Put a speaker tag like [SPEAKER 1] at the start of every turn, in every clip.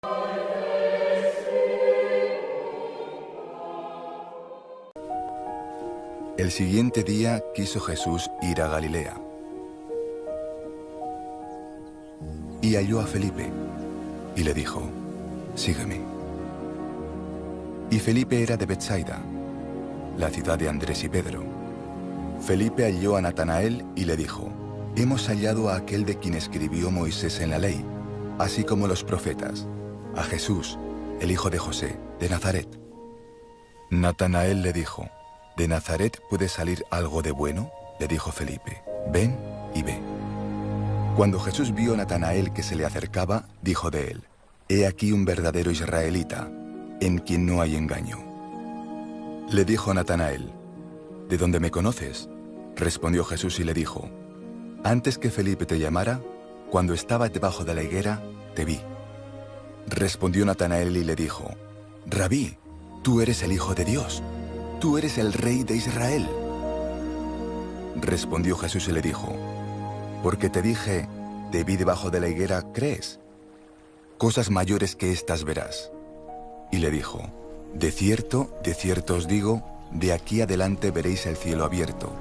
[SPEAKER 1] El siguiente día quiso Jesús ir a Galilea. Y halló a Felipe, y le dijo: «Sígueme». Y Felipe era de Betsaida, la ciudad de Andrés y Pedro. Felipe halló a Natanael y le dijo: «Hemos hallado a aquel de quien escribió Moisés en la ley, así como los profetas, a Jesús, el hijo de José, de Nazaret». Natanael le dijo: «¿De Nazaret puede salir algo de bueno?», le dijo Felipe. «Ven y ve». Cuando Jesús vio a Natanael que se le acercaba, dijo de él: «He aquí un verdadero israelita, en quien no hay engaño». Le dijo Natanael: «¿De dónde me conoces?». Respondió Jesús y le dijo: «Antes que Felipe te llamara, cuando estabas debajo de la higuera, te vi». Respondió Natanael y le dijo: «Rabí, tú eres el Hijo de Dios, tú eres el Rey de Israel». Respondió Jesús y le dijo: «Porque te dije, te vi debajo de la higuera, ¿crees? Cosas mayores que estas verás». Y le dijo: de cierto os digo, de aquí adelante veréis el cielo abierto,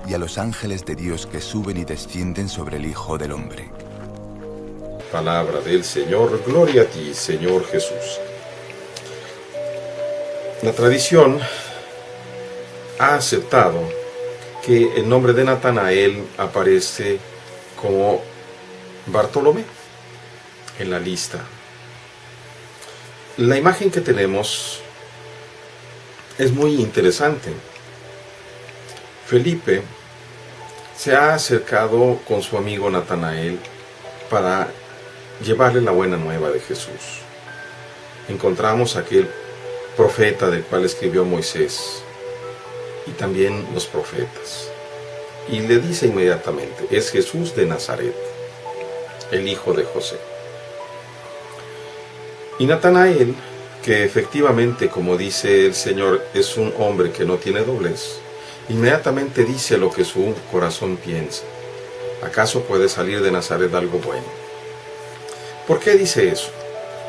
[SPEAKER 1] y a los ángeles de Dios que suben y descienden sobre el Hijo del Hombre».
[SPEAKER 2] Palabra del Señor, gloria a ti, Señor Jesús. La tradición ha aceptado que el nombre de Natanael aparece como Bartolomé en la lista. La imagen que tenemos es muy interesante. Felipe se ha acercado con su amigo Natanael para llevarle la buena nueva de Jesús. Encontramos aquel profeta del cual escribió Moisés y también los profetas. Y le dice inmediatamente: es Jesús de Nazaret, el hijo de José. Y Natanael, que efectivamente, como dice el Señor, es un hombre que no tiene doblez, inmediatamente dice lo que su corazón piensa: ¿acaso puede salir de Nazaret algo bueno? ¿Por qué dice eso?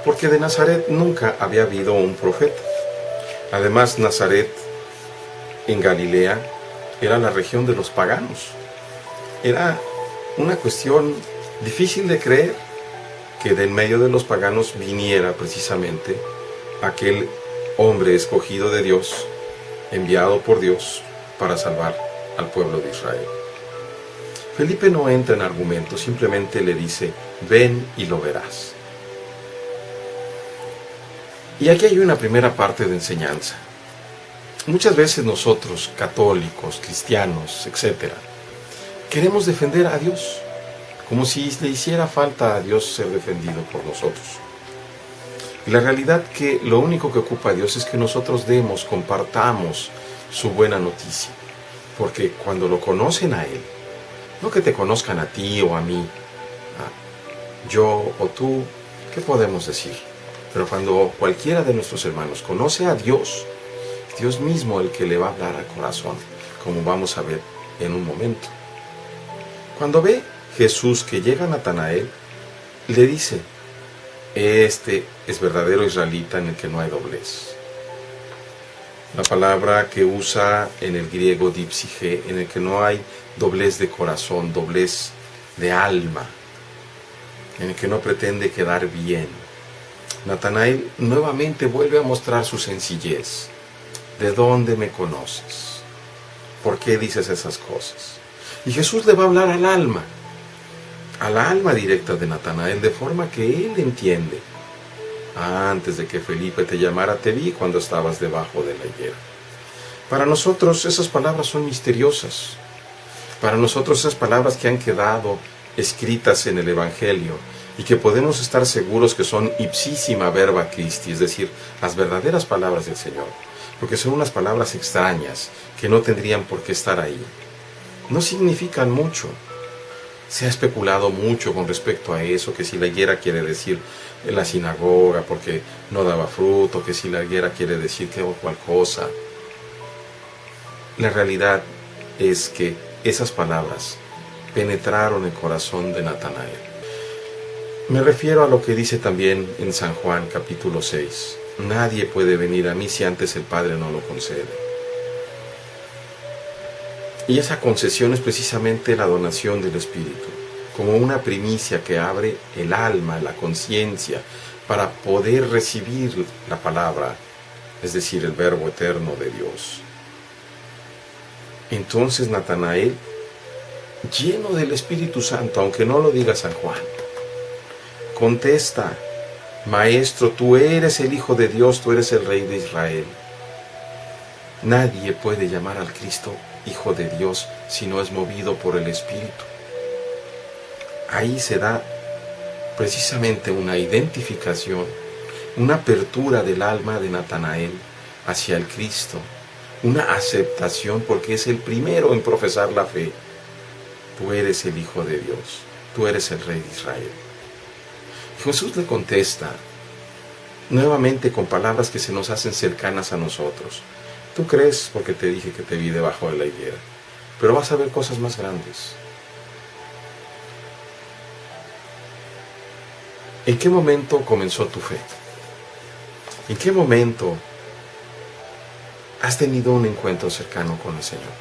[SPEAKER 2] Porque de Nazaret nunca había habido un profeta. Además, Nazaret, en Galilea, era la región de los paganos. Era una cuestión difícil de creer que de en medio de los paganos viniera precisamente aquel hombre escogido de Dios, enviado por Dios para salvar al pueblo de Israel. Felipe no entra en argumentos, simplemente le dice: ven y lo verás. Y aquí hay una primera parte de enseñanza. Muchas veces nosotros, católicos, cristianos, etc., queremos defender a Dios, como si le hiciera falta a Dios ser defendido por nosotros. Y la realidad que lo único que ocupa a Dios es que nosotros demos, compartamos su buena noticia. Porque cuando lo conocen a Él, no que te conozcan a ti o a mí, yo o tú, ¿qué podemos decir? Pero cuando cualquiera de nuestros hermanos conoce a Dios, Dios mismo el que le va a hablar al corazón, como vamos a ver en un momento. Cuando ve Jesús que llega a Natanael, le dice: este es verdadero israelita en el que no hay doblez. La palabra que usa en el griego dipsige, en el que no hay doblez de corazón, doblez de alma, en el que no pretende quedar bien. Natanael nuevamente vuelve a mostrar su sencillez. ¿De dónde me conoces? ¿Por qué dices esas cosas? Y Jesús le va a hablar al alma directa de Natanael, de forma que él entiende: antes de que Felipe te llamara, te vi cuando estabas debajo de la higuera. Para nosotros esas palabras son misteriosas. Para nosotros esas palabras que han quedado escritas en el Evangelio y que podemos estar seguros que son ipsísima verba Christi, es decir, las verdaderas palabras del Señor, porque son unas palabras extrañas que no tendrían por qué estar ahí. No significan mucho. Se ha especulado mucho con respecto a eso, que si la higuera quiere decir en la sinagoga porque no daba fruto, que si la higuera quiere decir que o cual cosa. La realidad es que esas palabras penetraron el corazón de Natanael. Me refiero a lo que dice también en San Juan capítulo 6. Nadie puede venir a mí si antes el Padre no lo concede. Y esa concesión es precisamente la donación del Espíritu, como una primicia que abre el alma, la conciencia, para poder recibir la palabra, es decir, el Verbo eterno de Dios. Entonces Natanael, lleno del Espíritu Santo, aunque no lo diga San Juan, contesta: Maestro, tú eres el Hijo de Dios, tú eres el Rey de Israel. Nadie puede llamar al Cristo Hijo de Dios si no es movido por el Espíritu. Ahí se da precisamente una identificación, una apertura del alma de Natanael hacia el Cristo, una aceptación porque es el primero en profesar la fe. Tú eres el Hijo de Dios, tú eres el Rey de Israel. Jesús le contesta nuevamente con palabras que se nos hacen cercanas a nosotros. Tú crees porque te dije que te vi debajo de la higuera, pero vas a ver cosas más grandes. ¿En qué momento comenzó tu fe? ¿En qué momento has tenido un encuentro cercano con el Señor?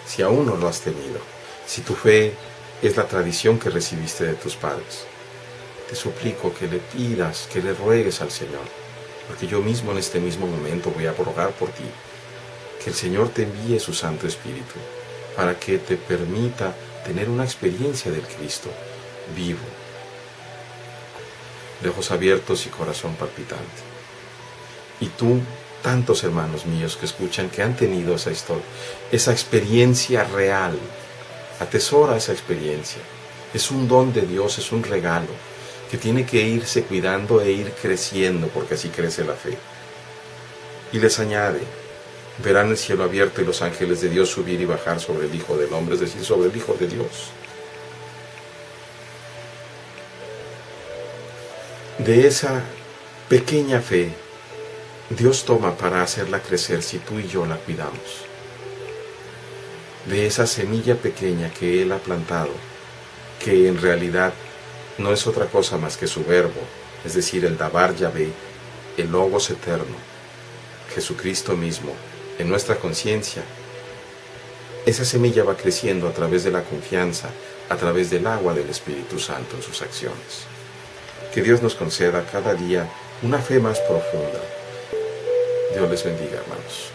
[SPEAKER 2] Si aún no lo has tenido, si tu fe es la tradición que recibiste de tus padres, te suplico que le pidas, que le ruegues al Señor, porque yo mismo en este mismo momento voy a rogar por ti, que el Señor te envíe su Santo Espíritu, para que te permita tener una experiencia del Cristo vivo, de ojos abiertos y corazón palpitante. Y tú, tantos hermanos míos que escuchan, que han tenido esa historia, esa experiencia real, atesora esa experiencia. Es un don de Dios, es un regalo, que tiene que irse cuidando e ir creciendo, porque así crece la fe. Y les añade: verán el cielo abierto y los ángeles de Dios subir y bajar sobre el Hijo del Hombre, es decir, sobre el Hijo de Dios. De esa pequeña fe, Dios toma para hacerla crecer si tú y yo la cuidamos. De esa semilla pequeña que Él ha plantado, que en realidad no es otra cosa más que su verbo, es decir, el Dabar Yahvé, el Logos eterno, Jesucristo mismo, en nuestra conciencia. Esa semilla va creciendo a través de la confianza, a través del agua del Espíritu Santo en sus acciones. Que Dios nos conceda cada día una fe más profunda. Dios les bendiga, hermanos.